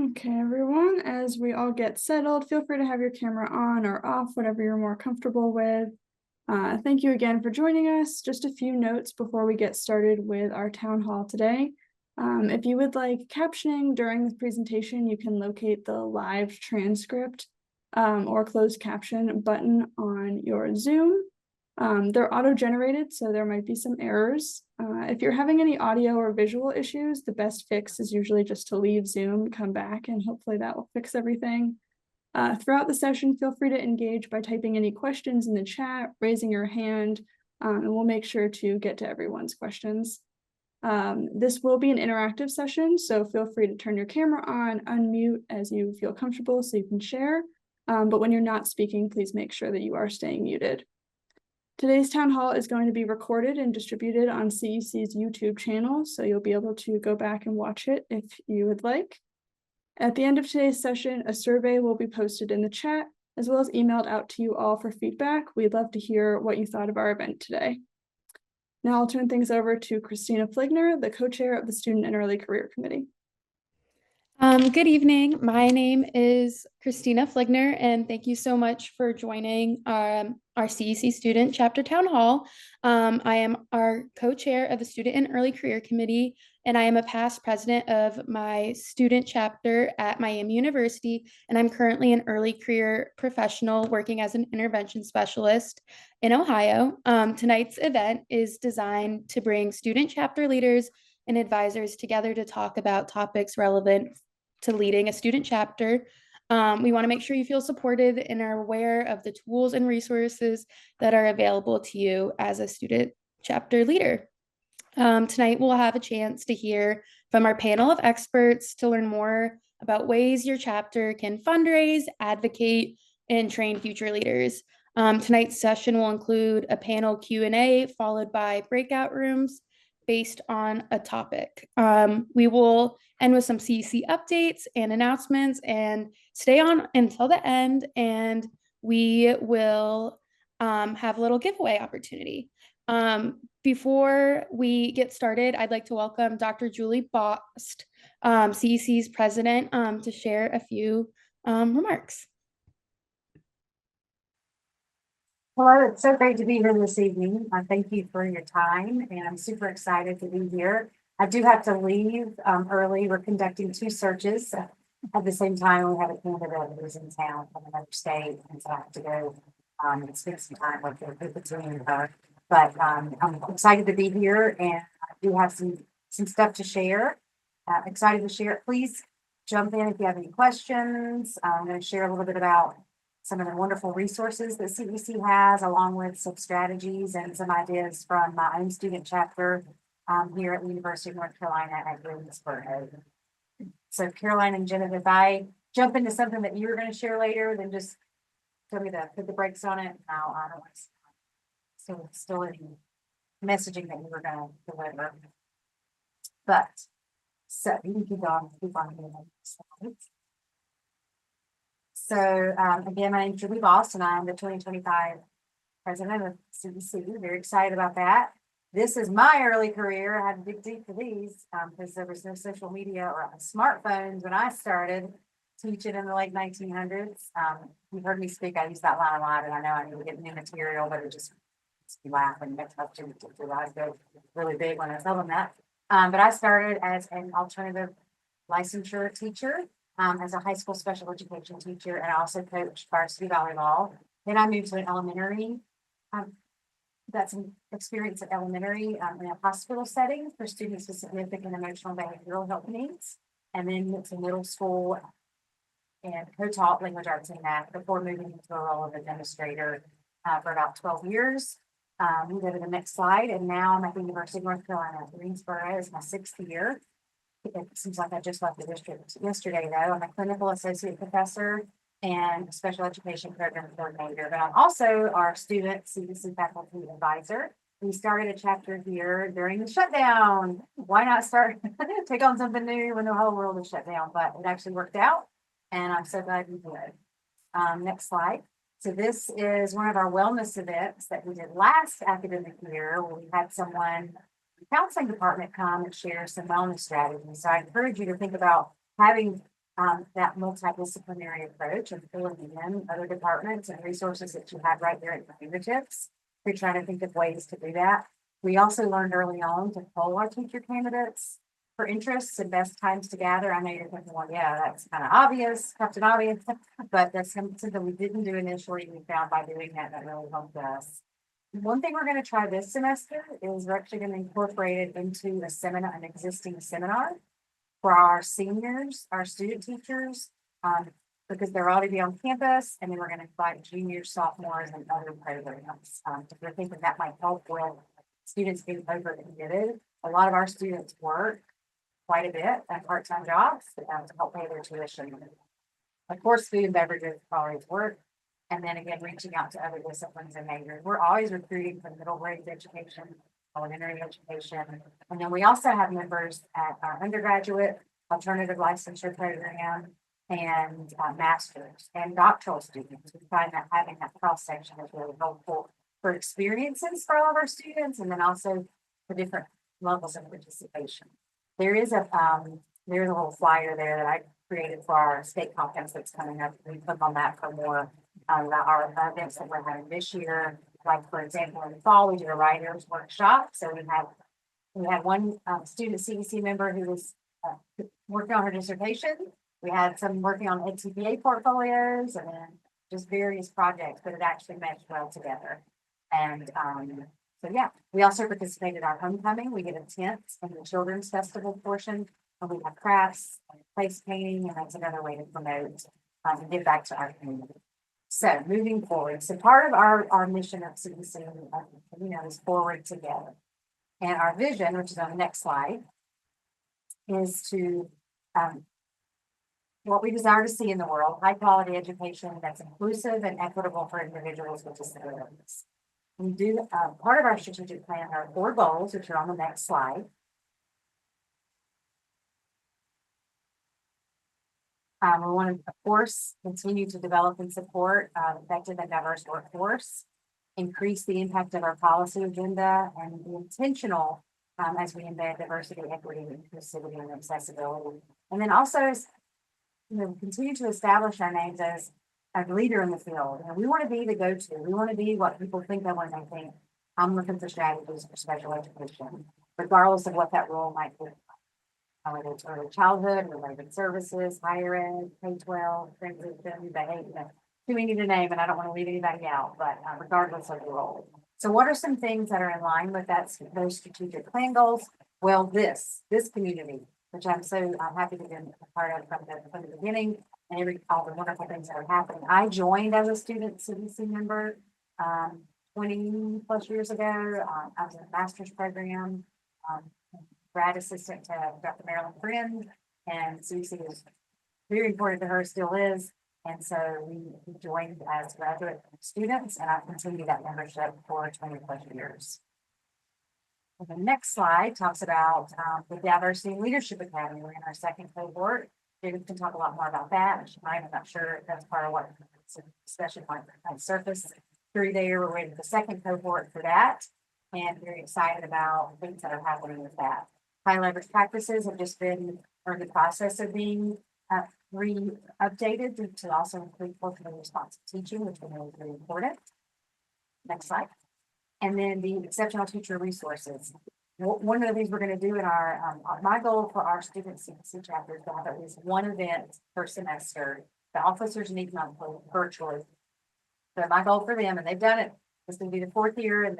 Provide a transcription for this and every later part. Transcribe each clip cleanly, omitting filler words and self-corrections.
Okay, everyone, as we all get settled, feel free to have your camera on or off, whatever you're more comfortable with. Thank you again for joining us. Just a few notes before we get started with our town hall today. If you would like captioning during this presentation, you can locate the live transcript or closed caption button on your Zoom. They're auto-generated, so there might be some errors. If you're having any audio or visual issues, the best fix is usually just to leave Zoom, come back, and hopefully that will fix everything. Throughout the session, feel free to engage by typing any questions in the chat, raising your hand, and we'll make sure to get to everyone's questions. This will be an interactive session, so feel free to turn your camera on, unmute as you feel comfortable so you can share. But when you're not speaking, please make sure that you are staying muted. Today's town hall is going to be recorded and distributed on CEC's YouTube channel, so you'll be able to go back and watch it if you would like. At the end of today's session, a survey will be posted in the chat, as well as emailed out to you all for feedback. We'd love to hear what you thought of our event today. Now I'll turn things over to Christina Fligner, the co-chair of the Student and Early Career Committee. Good evening. My name is Christina Fligner, and thank you so much for joining our CEC Student Chapter Townhall. I am our co-chair of the Student and Early Career Committee, and I am a past president of my student chapter at Miami University, and I'm currently an early career professional working as an intervention specialist in Ohio. Tonight's event is designed to bring student chapter leaders and advisors together to talk about topics relevant to leading a student chapter. We want to make sure you feel supported and are aware of the tools and resources that are available to you as a student chapter leader. Tonight, we'll have a chance to hear from our panel of experts to learn more about ways your chapter can fundraise, advocate, and train future leaders. Tonight's session will include a panel Q&A followed by breakout rooms based on a topic. We will end with some CEC updates and announcements and stay on until the end, and we will have a little giveaway opportunity. Before we get started, I'd like to welcome Dr. Julie Bost, CEC's president, to share a few remarks. Hello, it's so great to be here this evening. Thank you for your time, and I'm super excited to be here. I do have to leave early. We're conducting 2 searches at the same time. We have a candidate who's in town from another state, and so I have to go and spend some time with the team and her. But I'm excited to be here, and I do have some stuff to share. Excited to share it. Please jump in if you have any questions. I'm going to share a little bit about some of the wonderful resources that CEC has, along with some strategies and some ideas from my own student chapter here at the University of North Carolina at Greensboro. So Caroline and Jennifer, if I jump into something that you're going to share later, then just tell me to put the brakes on it, and I'll otherwise. So it's still any messaging that you were going to deliver. But, so you can keep on the slides. So again, my name is Julie Bost, and I'm the 2025 president of CEC. Very excited about that. This is my early career. I had to dig deep for these because there was no social media or smartphones when I started teaching in the late 1900s. You've heard me speak. I use that line a lot, and I know I need to get new material, but it just makes me laugh and makes my eyes go really big when I tell them that. But I started as an alternative licensure teacher. As a high school special education teacher, and I also coached varsity volleyball. Then I moved to an elementary. Got some experience at elementary in a hospital setting for students with significant emotional behavioral health needs. And then went to middle school and co-taught language arts and math before moving into a role of administrator for about 12 years. We go to the next slide, and now I'm at the University of North Carolina at Greensboro. It's my 6th year. It seems like I just left the district yesterday, though. I'm a clinical associate professor and special education program coordinator, but I'm also our student CEC faculty advisor. We started a chapter here during the shutdown. Why not take on something new when the whole world is shut down? But it actually worked out, and I'm so glad we did. Next slide. So this is one of our wellness events that we did last academic year, where we had someone counseling department come and share some wellness strategies. So I encourage you to think about having that multidisciplinary approach of filling in other departments and resources that you have right there at your fingertips. We're trying to think of ways to do that. We also learned early on to poll our teacher candidates for interests and best times to gather. I know you're thinking, well, yeah, that's kind of obvious, Captain Obvious, but that's something that we didn't do initially. We found by doing that, that really helped us. One thing we're going to try this semester is we're actually going to incorporate it into a seminar, an existing seminar for our seniors, our student teachers, because they're already on campus, and then we're going to invite juniors, sophomores, and other programs. If we're thinking that might help with students being over committed. A lot of our students work quite a bit at part-time jobs to help pay their tuition. Of course, food and beverages always work. And then again, reaching out to other disciplines and majors. We're always recruiting for middle grade education, elementary education. And then we also have members at our undergraduate alternative licensure program and masters and doctoral students. We find that having that cross section is really helpful for experiences for all of our students, and then also for different levels of participation. There's a little flyer there that I created for our state conference that's coming up. We click on that for more our events that we're having this year. Like, for example, in the fall, we did a writers workshop. So we had one student CEC member who was working on her dissertation. We had some working on NTPA portfolios, and then just various projects, but it actually meshed well together. And so, yeah, we also participated in our homecoming. We get a tent in the children's festival portion, and we have crafts and place painting, and that's another way to promote and give back to our community. So moving forward, so part of our mission of CEC, is forward together. And our vision, which is on the next slide, is to what we desire to see in the world: high quality education that's inclusive and equitable for individuals with disabilities. We do part of our strategic plan are 4 goals, which are on the next slide. We want to, of course, continue to develop and support effective and diverse workforce, increase the impact of our policy agenda, and be intentional as we embed diversity, equity, inclusivity, and accessibility. And then also, continue to establish our names as a leader in the field. And we want to be the go-to. We want to be what people think of when they think, I'm looking for strategies for special education, regardless of what that role might be. Whether it's early childhood, related services, higher ed, K-12, transition, behavior, too many to name, and I don't want to leave anybody out, but regardless of the role. So what are some things that are in line with those strategic plan goals? Well, this community, which I'm so happy to be a part of from the beginning, and all the wonderful things that are happening. I joined as a student CEC member 20 plus years ago. I was in a master's program, grad assistant to Dr. Marilyn Friend, and CEC is very important to her, still is. And so we joined as graduate students, and I continue that membership for 20 plus years. And the next slide talks about the Diversity Leadership Academy. We're in our 2nd cohort. David can talk a lot more about that. I'm not sure if that's part of what discussion might surface through there. We're waiting for the 2nd cohort for that, and very excited about things that are happening with that. High leverage practices have just been, or the process of being updated to also include culturally responsive teaching, which is really, really important. Next slide. And then the exceptional teacher resources. One of the things we're going to do in our, my goal for our student CEC chapter is to have at least one event per semester. The officers meet monthly virtually. So my goal for them, and they've done it, this will be the 4th year, and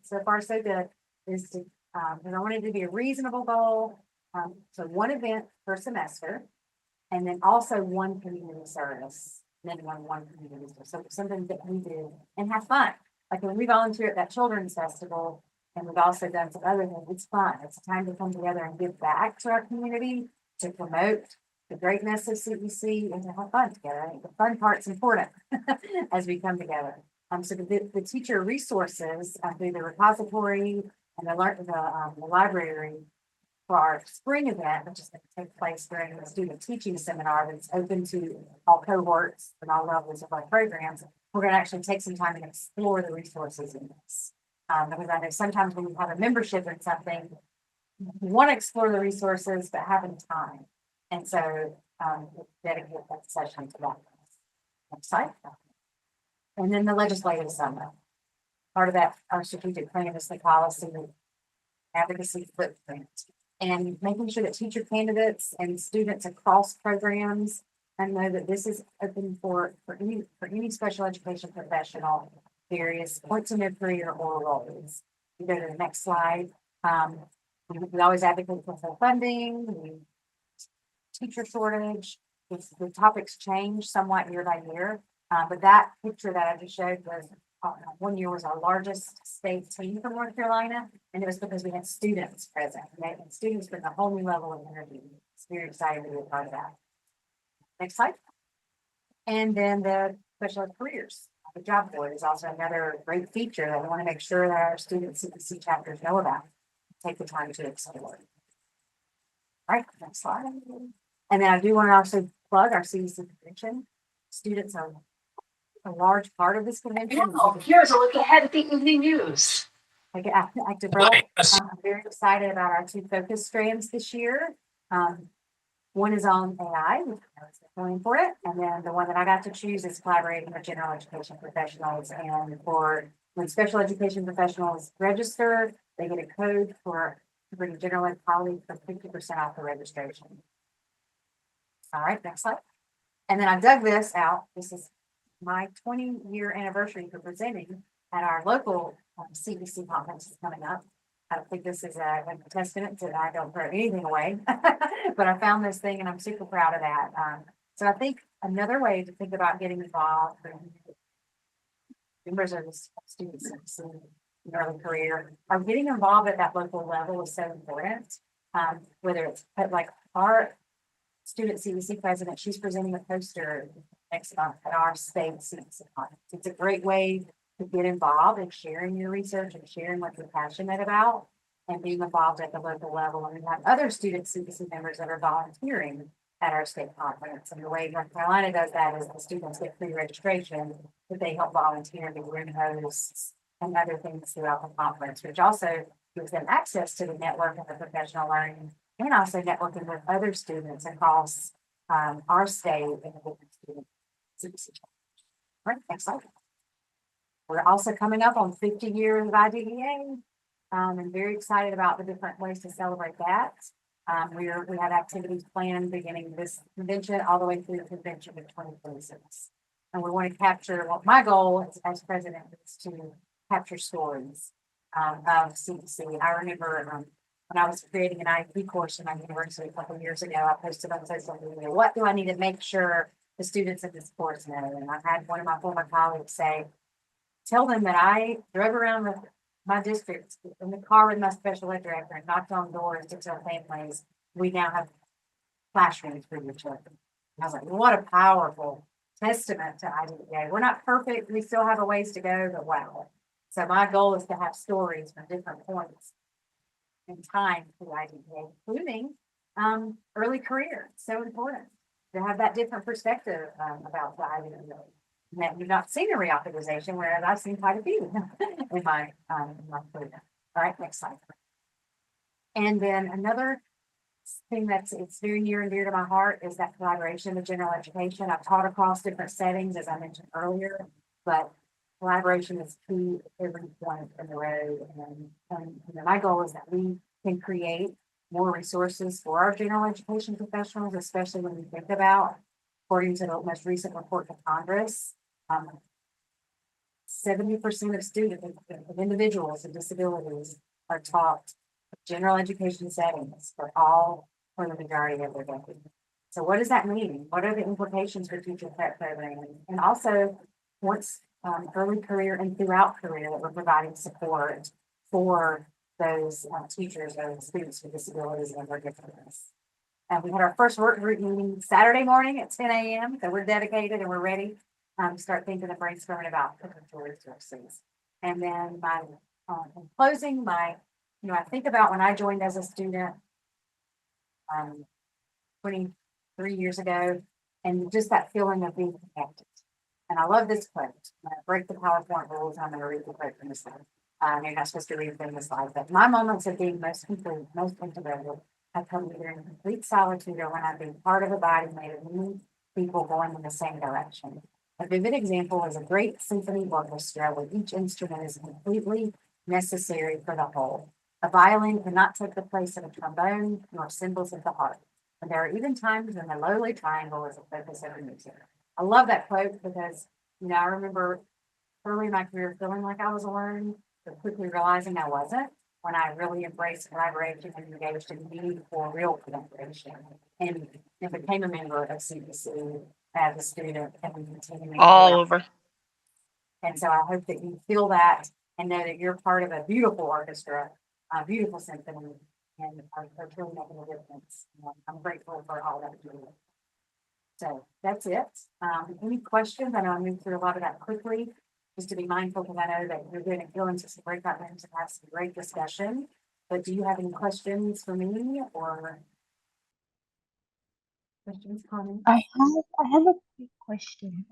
so far so good, is to, and I want it to be a reasonable goal. So one event per semester, and then also one community service, minimum one community service. So something that we do and have fun. Like when we volunteer at that children's festival, and we've also done some other things, it's fun. It's a time to come together and give back to our community, to promote the greatness of CEC, and to have fun together. I think the fun part's important as we come together. So the teacher resources through the repository and the library for our spring event, which is going to take place during the student teaching seminar that's open to all cohorts and all levels of our programs. We're going to actually take some time and explore the resources in this. Because I know sometimes when you have a membership in something, you want to explore the resources, but having time. And so dedicate that session to that. Next slide. And then the legislative summit. Part of that, our strategic plan is the policy advocacy footprint and making sure that teacher candidates and students across programs and know that this is open for any special education professional, various points in their career or roles. You go to the next slide. We always advocate for full funding, teacher shortage. The topics change somewhat year by year, but that picture that I just showed was 1 year was our largest state team from North Carolina, and it was because we had students present. And students bring a whole new level of energy. It's very exciting to be a part of that. Next slide. And then the special ed careers. The job board is also another great feature that we want to make sure that our student CEC chapters know about. Take the time to explore. All right, next slide. And then I do want to also plug our CEC convention. Students are a large part of this convention. Now, here's a look ahead at the evening news. I'm very excited about our 2 focus strands this year. One is on AI, which I was going for it, and then the one that I got to choose is collaborating with general education professionals. And for when special education professionals register, they get a code to bring general ed colleagues for 50% off the registration. All right, next slide. And then I dug this out. This is my 20-year anniversary for presenting at our local CEC conference is coming up. I don't think this is a testament to that I don't throw anything away, but I found this thing and I'm super proud of that. So I think another way to think about getting involved for members of the students in early career are getting involved at that local level is so important. Whether it's like our student CEC president, she's presenting a poster next month at our state CEC conference. It's a great way to get involved in sharing your research and sharing what you're passionate about and being involved at the local level. And we have other student CEC members that are volunteering at our state conference. And the way North Carolina does that is the students get free registration, but they help volunteer, be room hosts and other things throughout the conference, which also gives them access to the network and the professional learning and also networking with other students across our state and the different student CEC. All right, next slide. We're also coming up on 50 years of IDEA. I'm very excited about the different ways to celebrate that. We have activities planned beginning this convention all the way through the convention of 2026. And we want to capture what my goal as president is to capture stories of CEC. I remember when I was creating an IEP course in my university a couple of years ago, I posted on social media, what do I need to make sure the students in this course know? And I had one of my former colleagues say, tell them that I drove around with my district in the car with my special ed director and knocked on doors to tell families we now have classrooms for your children. And I was like, what a powerful testament to IDEA. We're not perfect. We still have a ways to go, but wow. So my goal is to have stories from different points in time through IDEA, including early career. It's so important to have that different perspective about the IDEA. That you've not seen a reauthorization, whereas I've seen quite a few in my career. All right, next slide. And then another thing it's very near and dear to my heart is that collaboration with general education. I've taught across different settings, as I mentioned earlier, but collaboration is key at every point in the road. And my goal is that we can create more resources for our general education professionals, especially when we think about, according to the most recent report to Congress, 70% of students, of individuals with disabilities are taught general education settings for the majority of their decade. So what does that mean? What are the implications for teacher prep programming? And also, what's early career and throughout career that we're providing support for those teachers and students with disabilities and their differences. And we had our first work group meeting Saturday morning at 10 a.m. So we're dedicated and we're ready to start thinking and brainstorming about potential resources. And then in closing, I think about when I joined as a student 23 years ago, and just that feeling of being connected. And I love this quote. I'm going to break the PowerPoint rules. I'm going to read the quote from the slide. You're not supposed to read from the slide, but my moments of being most complete, most integrated, I come either in complete solitude or when I've been part of a body made of many people going in the same direction. A vivid example is a great symphony orchestra where each instrument is completely necessary for the whole. A violin cannot take the place of a trombone nor cymbals of the heart. And there are even times when the lowly triangle is the focus of the music. I love that quote because, I remember early in my career feeling like I was alone, but quickly realizing I wasn't when I really embraced collaboration and engaged in meaningful, real collaboration and became a member of CEC as a student and continuing All throughout. over. And so I hope that you feel that and know that you're part of a beautiful orchestra, a beautiful symphony, and are truly making a difference. I'm grateful for all that you do. So that's it. Any questions? I know I moved through a lot of that quickly, just to be mindful because I know that you're going to go into some breakout rooms and have some great discussion. But do you have any questions for me or questions, comments? I have a quick question.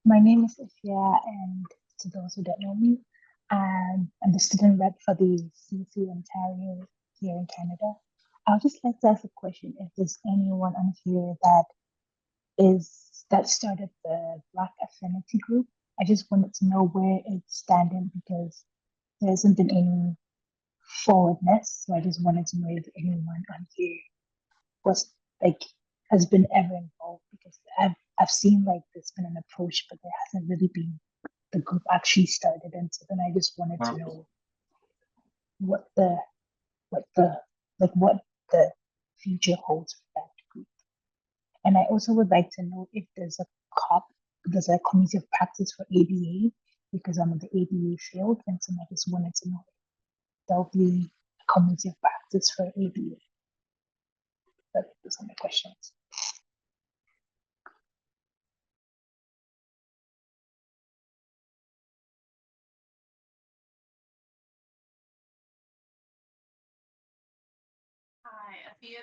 My name is Ifya, and to those who don't know me, I'm the student rep for the CEC Ontario here in Canada. I would just like to ask a question if there's anyone on here that started the Black Affinity group. I just wanted to know where it's standing because there hasn't been any forwardness. So I just wanted to know if anyone on here was like has been ever involved because I've seen like there's been an approach, but there hasn't really been the group actually started. And so then I just wanted to know what the what the future holds for that group. And I also would like to know if there's there's a committee of practice for ABA because I'm in the ABA field, and so I just wanted to know if there'll be a committee of practice for ABA. Those are my questions. Hi, Afia.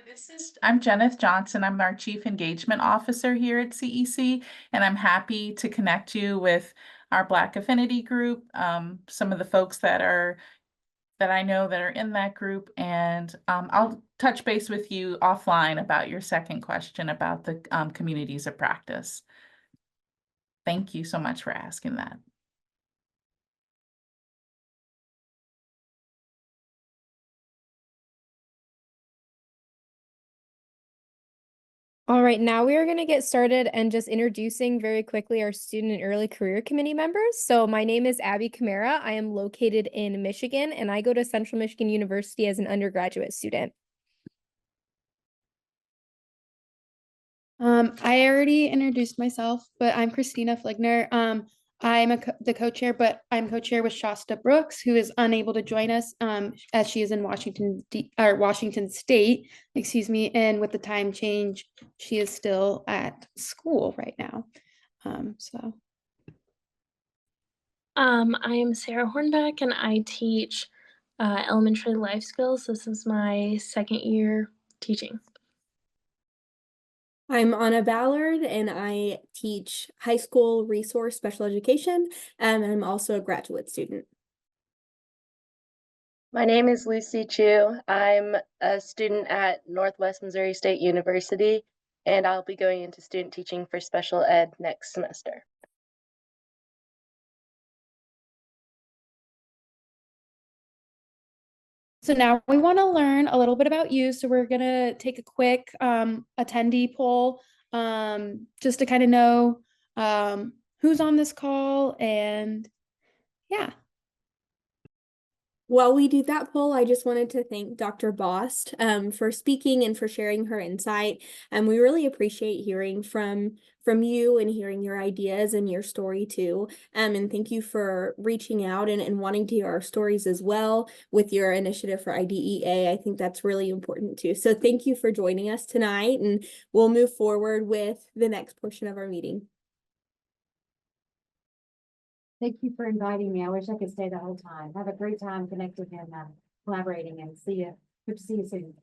I'm Jenith Johnson. I'm our Chief Engagement Officer here at CEC, and I'm happy to connect you with our Black Affinity group, some of the folks that I know that are in that group, and I'll touch base with you offline about your second question about the communities of practice. Thank you so much for asking that. All right, now we are going to get started and just introducing very quickly our student and early career committee members. So my name is Abby Camara. I am located in Michigan and I go to Central Michigan University as an undergraduate student. I already introduced myself, but I'm Christina Fligner. I'm the co-chair, but I'm co-chair with Shasta Brooks, who is unable to join us as she is in Washington State, excuse me, and with the time change, she is still at school right now. I am Sarah Hornbeck and I teach elementary life skills. This is my second year teaching. I'm Anna Ballard and I teach high school resource special education, and I'm also a graduate student. My name is Lucy Chu. I'm a student at Northwest Missouri State University, and I'll be going into student teaching for special ed next semester. So now we want to learn a little bit about you. So we're going to take a quick attendee poll just to kind of know who's on this call and yeah. While we do that poll, I just wanted to thank Dr. Bost for speaking and for sharing her insight. And we really appreciate hearing from you and hearing your ideas and your story too. And thank you for reaching out and wanting to hear our stories as well with your initiative for IDEA. I think that's really important too. So thank you for joining us tonight, and we'll move forward with the next portion of our meeting. Thank you for inviting me. I wish I could stay the whole time. Have a great time connecting and collaborating, and see you. Good to see you soon.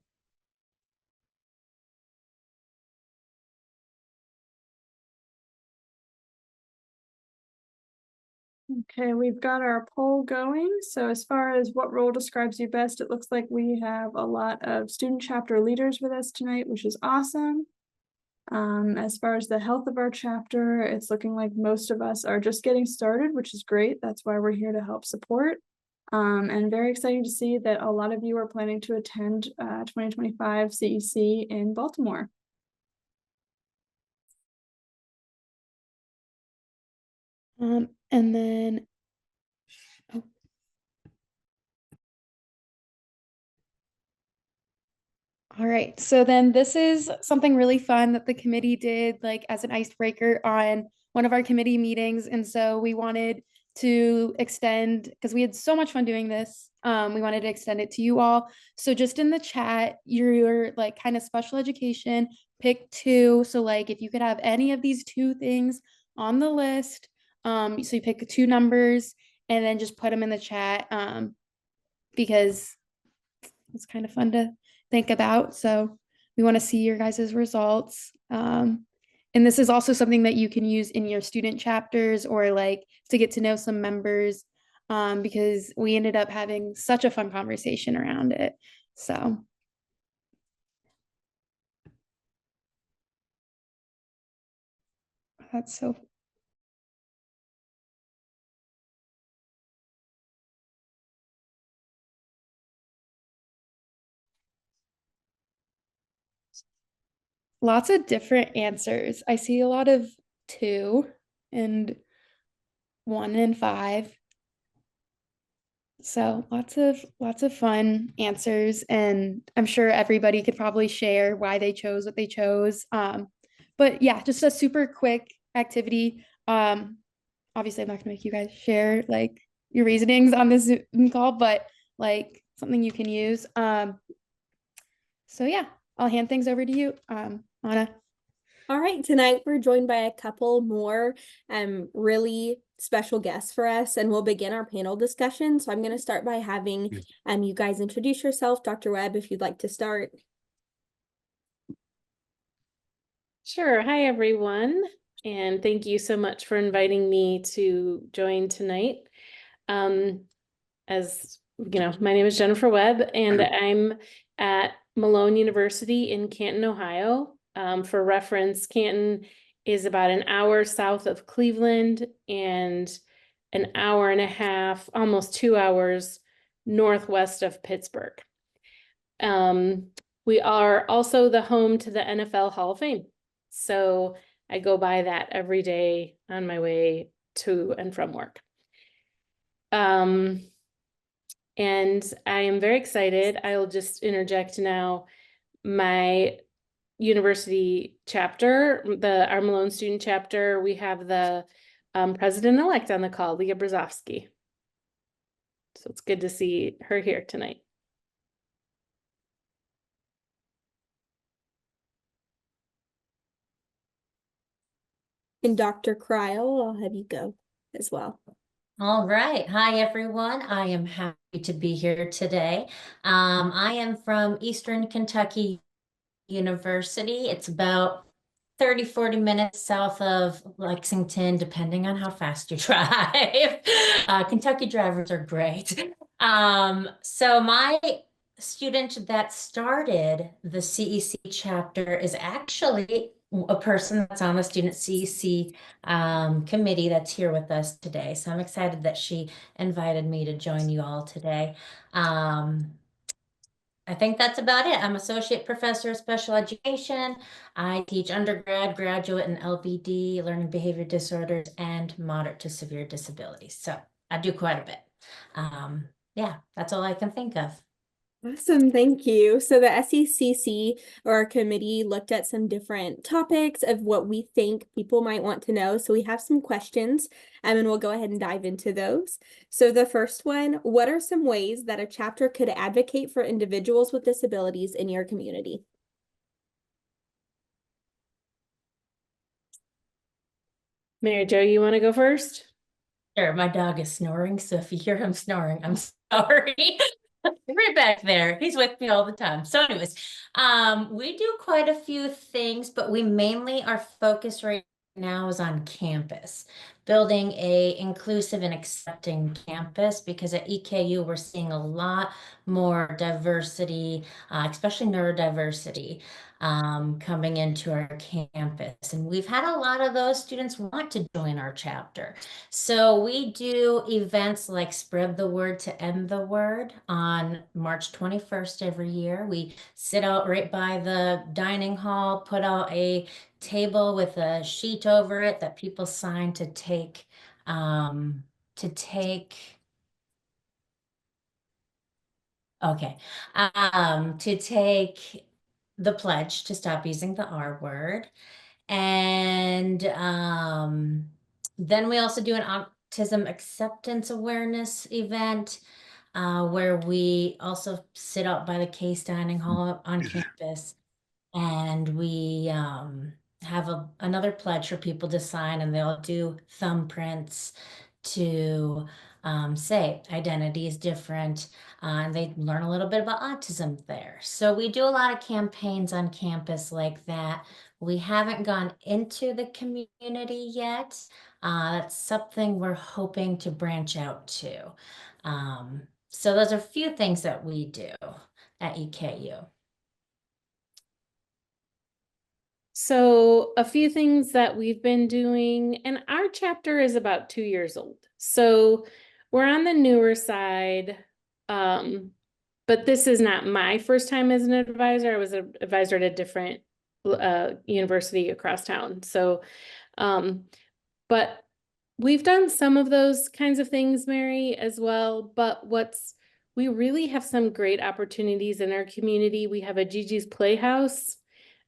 Okay, we've got our poll going. So as far as what role describes you best, it looks like we have a lot of student chapter leaders with us tonight, which is awesome. As far as the health of our chapter, it's looking like most of us are just getting started, which is great. That's why we're here to help support. And very exciting to see that a lot of you are planning to attend 2025 CEC in Baltimore. And then, oh. All right, so then this is something really fun that the committee did, like as an icebreaker on one of our committee meetings. And so we wanted to extend, because we had so much fun doing this, we wanted to extend it to you all. So just in the chat, your like kind of special education, pick 2. So like if you could have any of these 2 things on the list, so you pick 2 numbers and then just put them in the chat, because it's kind of fun to think about. So we want to see your guys' results. And this is also something that you can use in your student chapters or like to get to know some members, because we ended up having such a fun conversation around it. So that's so. Lots of different answers. I see a lot of 2 and 1 and 5. So lots of fun answers, and I'm sure everybody could probably share why they chose what they chose. But yeah, just a super quick activity. Obviously I'm not gonna make you guys share like your reasonings on this Zoom call, but like something you can use. So yeah, I'll hand things over to you, Anna. All right, tonight we're joined by a couple more really special guests for us, and we'll begin our panel discussion. So I'm going to start by having you guys introduce yourself. Dr. Webb, if you'd like to start. Sure. Hi, everyone. And thank you so much for inviting me to join tonight. As you know, my name is Jennifer Webb, and I'm at Malone University in Canton, Ohio. For reference, Canton is about an hour south of Cleveland and an hour and a half, almost 2 hours northwest of Pittsburgh. We are also the home to the NFL Hall of Fame. So I go by that every day on my way to and from work. And I am very excited. I'll just interject now. My university chapter, our Malone student chapter, we have the president-elect on the call, Leah Brzezowski. So it's good to see her here tonight. And Dr. Cryle, I'll have you go as well. All right. Hi, everyone. I am happy to be here today. I am from Eastern Kentucky University. It's about 30-40 minutes south of Lexington, depending on how fast you drive. Kentucky drivers are great. So my student that started the CEC chapter is actually a person that's on the student CEC committee that's here with us today. So I'm excited that she invited me to join you all today. I think that's about it. I'm associate professor of special education. I teach undergrad, graduate, and LBD, learning behavior disorders, and moderate to severe disabilities. So I do quite a bit. Yeah, that's all I can think of. Awesome, thank you. So the SECC or our committee looked at some different topics of what we think people might want to know. So we have some questions and we'll go ahead and dive into those. So the first one, what are some ways that a chapter could advocate for individuals with disabilities in your community? Mary Jo, you want to go first? Sure, my dog is snoring, so if you hear him snoring, I'm sorry. Right back there. He's with me all the time. So anyways, we do quite a few things, but we mainly are focused right now is on campus building a inclusive and accepting campus, because at EKU we're seeing a lot more diversity, especially neurodiversity, coming into our campus. And we've had a lot of those students want to join our chapter. So we do events like Spread the Word to End the Word on March 21st every year. We sit out right by the dining hall, put out a table with a sheet over it that people sign to take okay, to take the pledge to stop using the R word. And then we also do an autism acceptance awareness event where we also sit out by the Case Dining Hall on campus, and we have another pledge for people to sign, and they'll do thumbprints to say identity is different, and they learn a little bit about autism there. So we do a lot of campaigns on campus like that. We haven't gone into the community yet. That's something we're hoping to branch out to. So those are a few things that we do at EKU. So a few things that we've been doing, and our chapter is about 2 years old. So we're on the newer side, but this is not my first time as an advisor. I was an advisor at a different university across town. So, but we've done some of those kinds of things, Mary, as well. But we really have some great opportunities in our community. We have a Gigi's Playhouse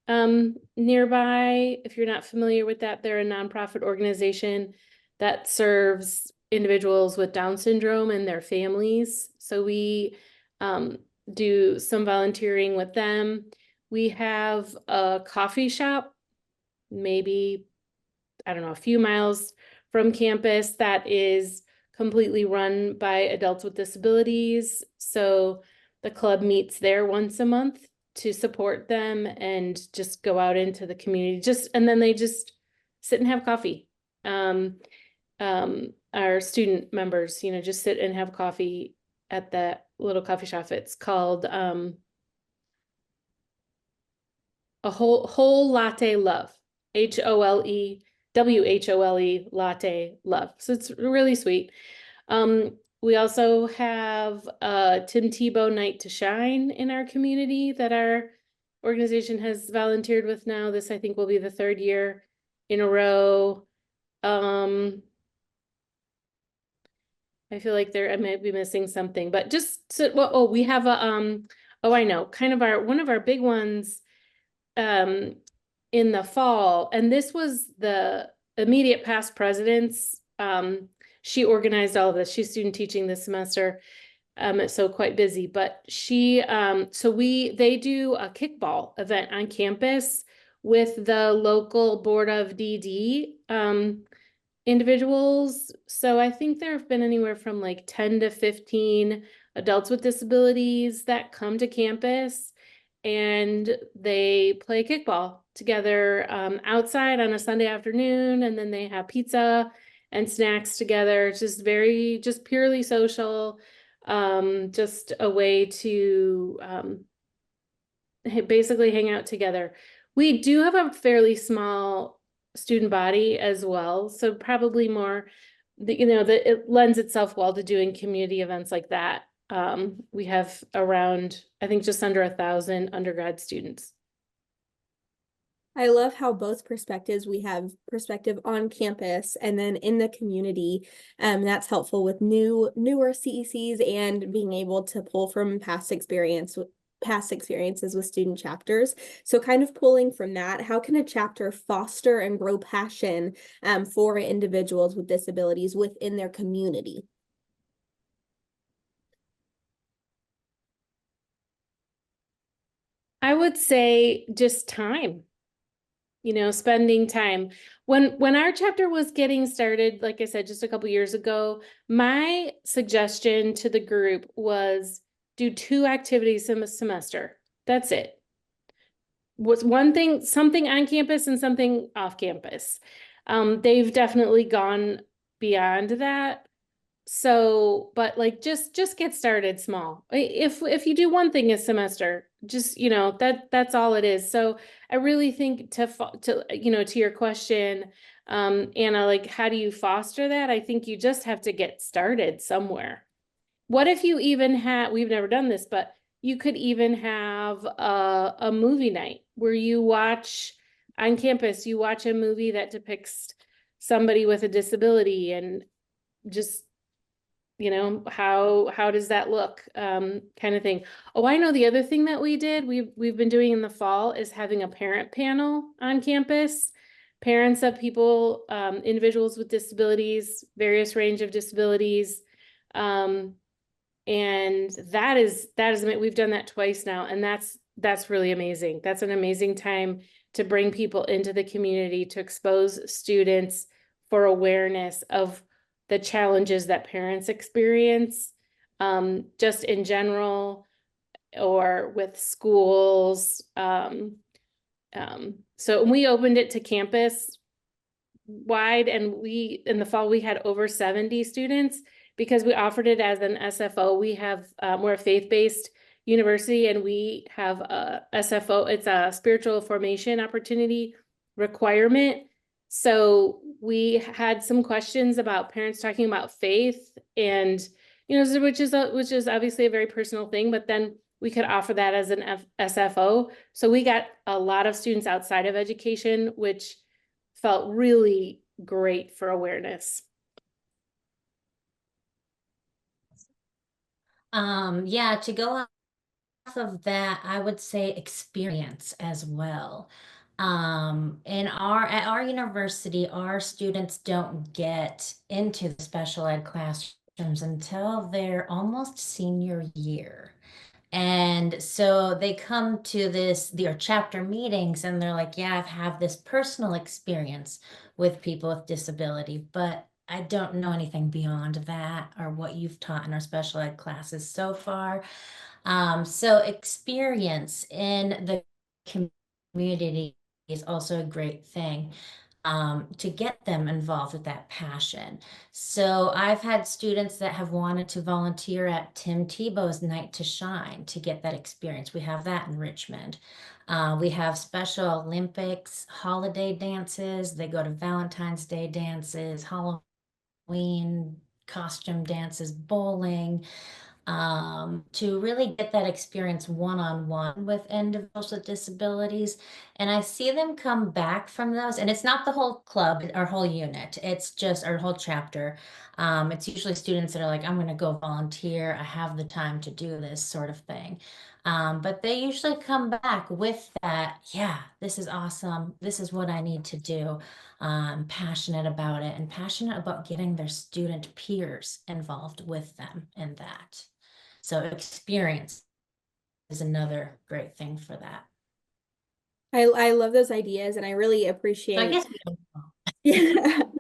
nearby. If you're not familiar with that, they're a nonprofit organization that serves individuals with Down syndrome and their families. So we do some volunteering with them. We have a coffee shop, maybe, I don't know, a few miles from campus that is completely run by adults with disabilities. So the club meets there once a month to support them and just go out into the community, and then they just sit and have coffee. Our student members, just sit and have coffee at that little coffee shop. It's called a whole latte love, HOLEWHOLE latte love. So it's really sweet. We also have a Tim Tebow Night to Shine in our community that our organization has volunteered with now. This, I think, will be the 3rd year in a row. I feel like I might be missing something, but we have a, I know, kind of one of our big ones in the fall, and this was the immediate past presidents. She organized all of this. She's student teaching this semester, so quite busy. But they do a kickball event on campus with the local board of DD individuals. So I think there have been anywhere from like 10 to 15 adults with disabilities that come to campus, and they play kickball together outside on a Sunday afternoon, and then they have pizza and snacks together. It's just purely social, just a way to basically hang out together. We do have a fairly small student body as well, so probably more, it lends itself well to doing community events like that. We have around, I think, just under 1,000 undergrad students. I love how both perspectives, we have perspective on campus and then in the community. That's helpful with newer CECs and being able to pull from past experiences with student chapters. So kind of pulling from that, how can a chapter foster and grow passion for individuals with disabilities within their community? I would say just time. Spending time. When our chapter was getting started, like I said, just a couple years ago, my suggestion to the group was do 2 activities in a semester. That's it. Was something on campus and something off campus. They've definitely gone beyond that. So, but like just get started small. If you do one thing a semester, just, you know, that's all it is. So I really think to you know, to your question, Anna, like, how do you foster that? I think you just have to get started somewhere. What if you even we've never done this, but you could even have a movie night where you watch on campus, you watch a movie that depicts somebody with a disability, and just, you know, how does that look, kind of thing. Oh, I know the other thing that we did, we've been doing in the fall is having a parent panel on campus. Parents of people, individuals with disabilities, various range of disabilities. And that is, we've done that twice now, and that's really amazing. That's an amazing time to bring people into the community, to expose students for awareness of the challenges that parents experience, just in general, or with schools. So we opened it to campus wide, and in the fall we had over 70 students, because we offered it as an SFO. We have, we're a faith-based university, and we have a SFO, it's a spiritual formation opportunity requirement. So we had some questions about parents talking about faith, and, you know, which is obviously a very personal thing, but then we could offer that as an SFO. So we got a lot of students outside of education, which felt really great for awareness. Yeah, to go off of that, I would say experience as well. At our university, our students don't get into the special ed classrooms until their almost senior year. And so they come to their chapter meetings, and they're like, yeah, I've had this personal experience with people with disability, but I don't know anything beyond that or what you've taught in our special ed classes so far. So experience in the community is also a great thing, to get them involved with that passion. So I've had students that have wanted to volunteer at Tim Tebow's Night to Shine to get that experience. We have that in Richmond. We have Special Olympics, holiday dances. They go to Valentine's Day dances, Halloween costume dances, bowling, to really get that experience one-on-one with individuals with disabilities. And I see them come back from those, and it's not the whole club, our whole unit, it's just our whole chapter. It's usually students that are like, I'm going to go volunteer, I have the time to do this sort of thing. But they usually come back with that, yeah, this is awesome, this is what I need to do. Passionate about it, and passionate about getting their student peers involved with them in that. So experience is another great thing for that. I love those ideas, and I really appreciate So I guess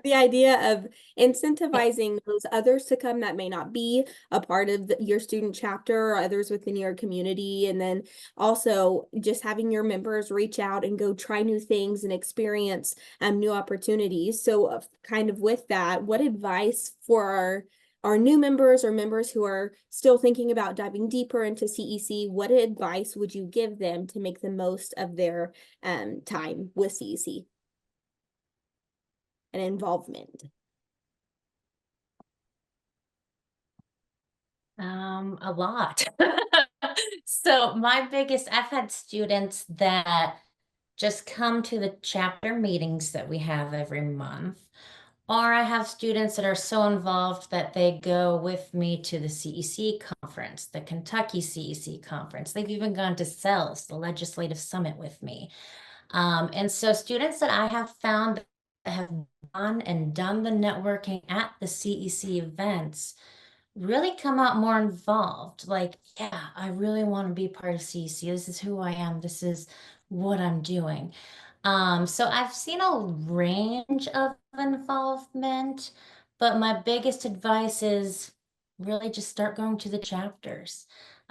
the idea of incentivizing those others to come that may not be a part of your student chapter, or others within your community. And then also just having your members reach out and go try new things and experience new opportunities. So kind of with that, what advice for our new members or members who are still thinking about diving deeper into CEC, what advice would you give them to make the most of their time with CEC and involvement? A lot. So I've had students that just come to the chapter meetings that we have every month. Or I have students that are so involved that they go with me to the CEC conference, the Kentucky CEC conference. They've even gone to CELS, the Legislative Summit, with me. And so students that I have found that have gone and done the networking at the CEC events really come out more involved. Like, yeah, I really want to be part of CEC. This is who I am. This is what I'm doing. So I've seen a range of involvement, but my biggest advice is really just start going to the chapters.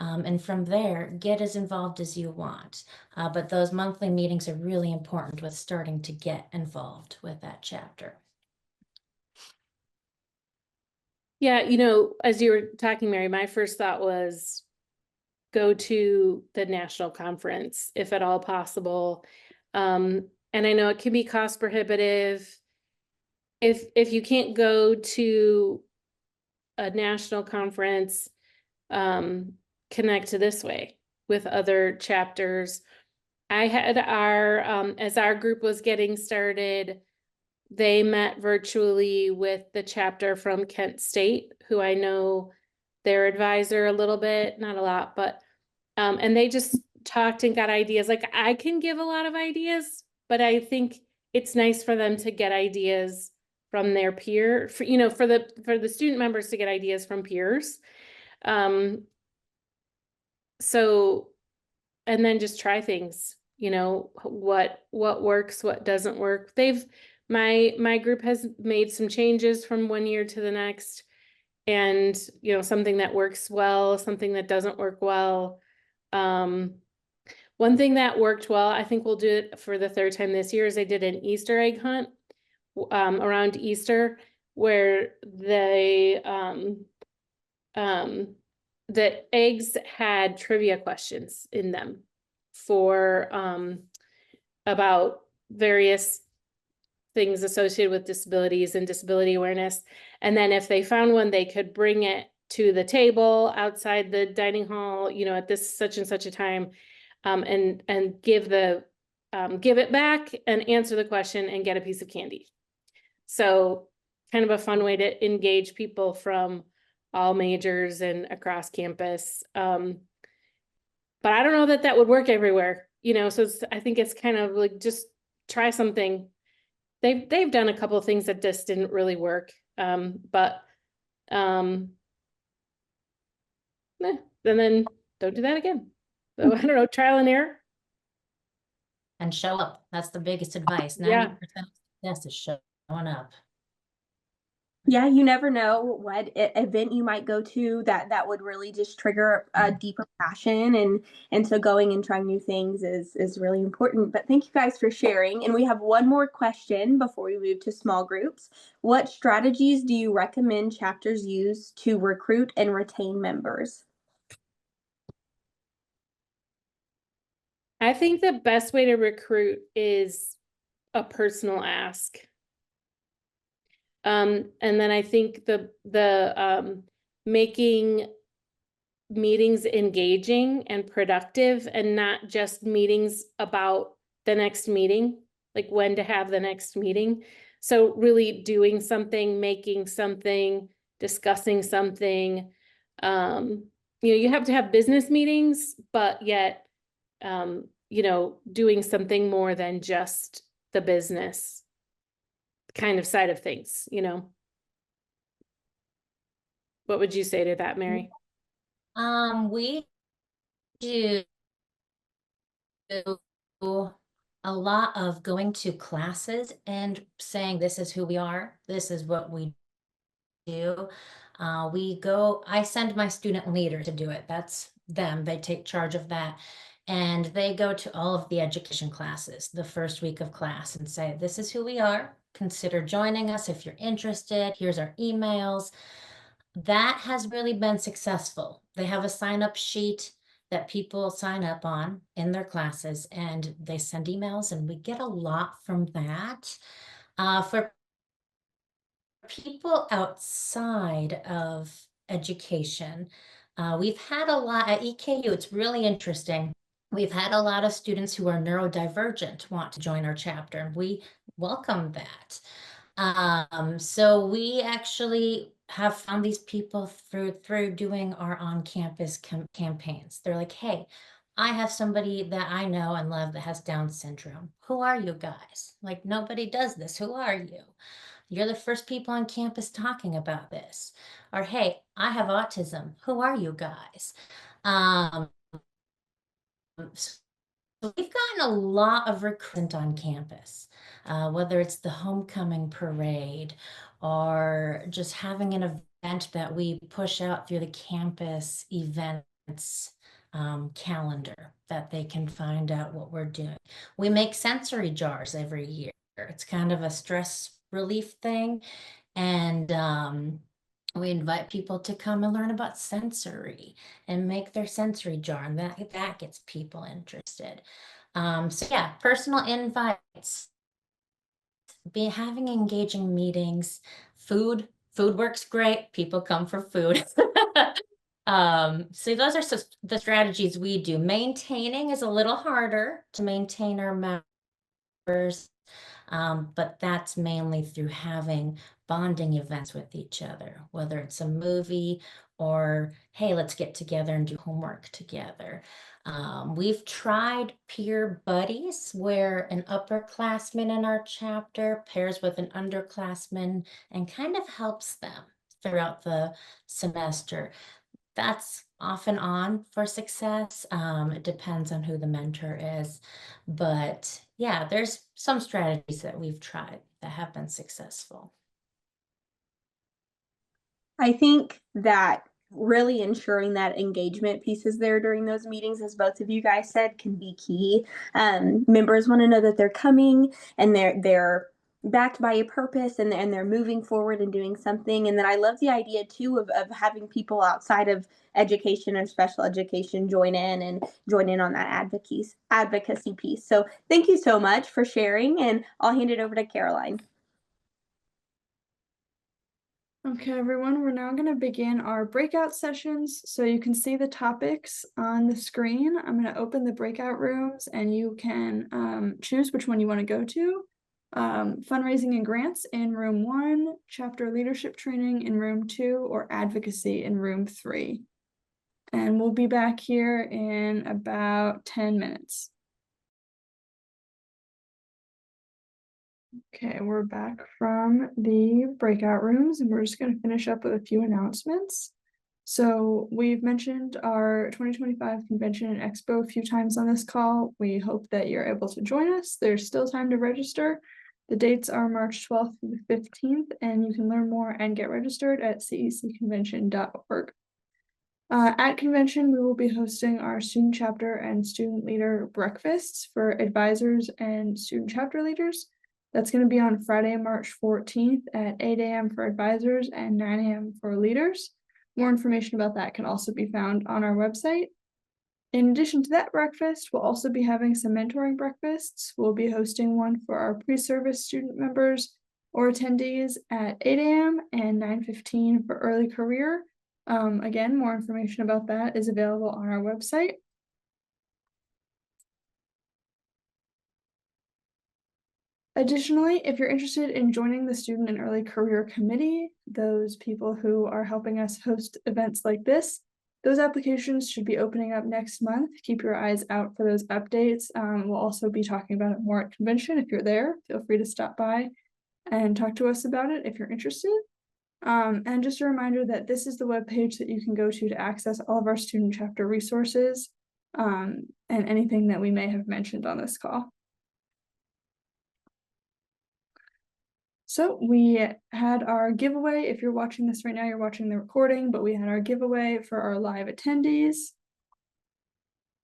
And from there, get as involved as you want. But those monthly meetings are really important with starting to get involved with that chapter. Yeah, you know, as you were talking, Mary, my first thought was go to the national conference if at all possible. And I know it can be cost prohibitive. If you can't go to a national conference, connect to this way with other chapters. I had our, as our group was getting started, they met virtually with the chapter from Kent State, who I know their advisor a little bit, not a lot, but, and they just talked and got ideas. Like I can give a lot of ideas, but I think it's nice for them to get ideas from their peer, for, you know, for the student members to get ideas from peers. So, and then just try things, you know, what works, what doesn't work. My group has made some changes from one year to the next, and, you know, something that works well, something that doesn't work well. One thing that worked well, I think we'll do it for the third time this year, is I did an Easter egg hunt around Easter, where the eggs had trivia questions in them for about various things associated with disabilities and disability awareness. And then if they found one, they could bring it to the table outside the dining hall, you know, at this such and such a time, and give it back and answer the question and get a piece of candy. So kind of a fun way to engage people from all majors and across campus. But I don't know that that would work everywhere, you know, so I think it's kind of like, just try something. They've done a couple of things that just didn't really work. But and then don't do that again. So I don't know, trial and error. And show up. That's the biggest advice. 90% Yeah. of success is showing up. Yeah, you never know what event you might go to that would really just trigger a deeper passion, and so going and trying new things is really important. But thank you guys for sharing. And we have one more question before we move to small groups. What strategies do you recommend chapters use to recruit and retain members? I think the best way to recruit is a personal ask. And then I think the making meetings engaging and productive, and not just meetings about the next meeting, like when to have the next meeting. So really doing something, making something, discussing something. You know, you have to have business meetings, but yet, you know, doing something more than just the business kind of side of things, you know. What would you say to that, Mary? We do a lot of going to classes and saying, this is who we are, this is what we do. I send my student leader to do it. That's them. They take charge of that. And they go to all of the education classes the first week of class and say, this is who we are. Consider joining us if you're interested. Here's our emails. That has really been successful. They have a sign-up sheet that people sign up on in their classes, and they send emails, and we get a lot from that. For people outside of education, we've had a lot at EKU. It's really interesting. We've had a lot of students who are neurodivergent want to join our chapter, and we welcome that. So we actually have found these people through doing our on-campus campaigns. They're like, hey, I have somebody that I know and love that has Down syndrome. Who are you guys? Like, nobody does this. Who are you? You're the first people on campus talking about this. Or, hey, I have autism. Who are you guys? So we've gotten a lot of recruitment on campus, whether it's the homecoming parade or just having an event that we push out through the campus event calendar that they can find out what we're doing. We make sensory jars every year. It's kind of a stress relief thing. And we invite people to come and learn about sensory and make their sensory jar, and that gets people interested. So yeah, personal invites, having engaging meetings, food works great. People come for food. So those are the strategies we do. Maintaining is a little harder to maintain our members, but that's mainly through having bonding events with each other, whether it's a movie or, hey, let's get together and do homework together. We've tried peer buddies where an upperclassman in our chapter pairs with an underclassman and kind of helps them throughout the semester. That's off and on for success. It depends on who the mentor is. But yeah, there's some strategies that we've tried that have been successful. I think that really ensuring that engagement piece is there during those meetings, as both of you guys said, can be key. Members want to know that they're coming and they're backed by a purpose, and they're moving forward and doing something. And then I love the idea too of having people outside of education or special education join in on that advocacy piece. So thank you so much for sharing, and I'll hand it over to Caroline. Okay, everyone, we're now going to begin our breakout sessions. So you can see the topics on the screen. I'm going to open the breakout rooms and you can choose which one you want to go to. Fundraising and grants in room 1, chapter leadership training in room 2, or advocacy in room 3. And we'll be back here in about 10 minutes. Okay, we're back from the breakout rooms and we're just going to finish up with a few announcements. So we've mentioned our 2025 convention and expo a few times on this call. We hope that you're able to join us. There's still time to register. The dates are March 12th through the 15th, and you can learn more and get registered at cecconvention.org. At convention, we will be hosting our student chapter and student leader breakfasts for advisors and student chapter leaders. That's going to be on Friday, March 14th at 8 a.m. for advisors and 9 a.m. for leaders. More information about that can also be found on our website. In addition to that breakfast, we'll also be having some mentoring breakfasts. We'll be hosting one for our pre-service student members or attendees at 8 a.m. and 9:15 for early career. Again, more information about that is available on our website. Additionally, if you're interested in joining the Student and Early Career Committee, those people who are helping us host events like this, those applications should be opening up next month. Keep your eyes out for those updates. We'll also be talking about it more at convention. If you're there, feel free to stop by and talk to us about it if you're interested. And just a reminder that this is the webpage that you can go to access all of our student chapter resources and anything that we may have mentioned on this call. So we had our giveaway. If you're watching this right now, you're watching the recording, but we had our giveaway for our live attendees.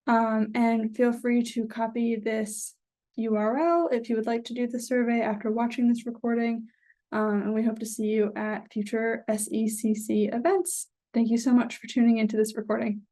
And feel free to copy this URL if you would like to do the survey after watching this recording. And we hope to see you at future SECC events. Thank you so much for tuning into this recording.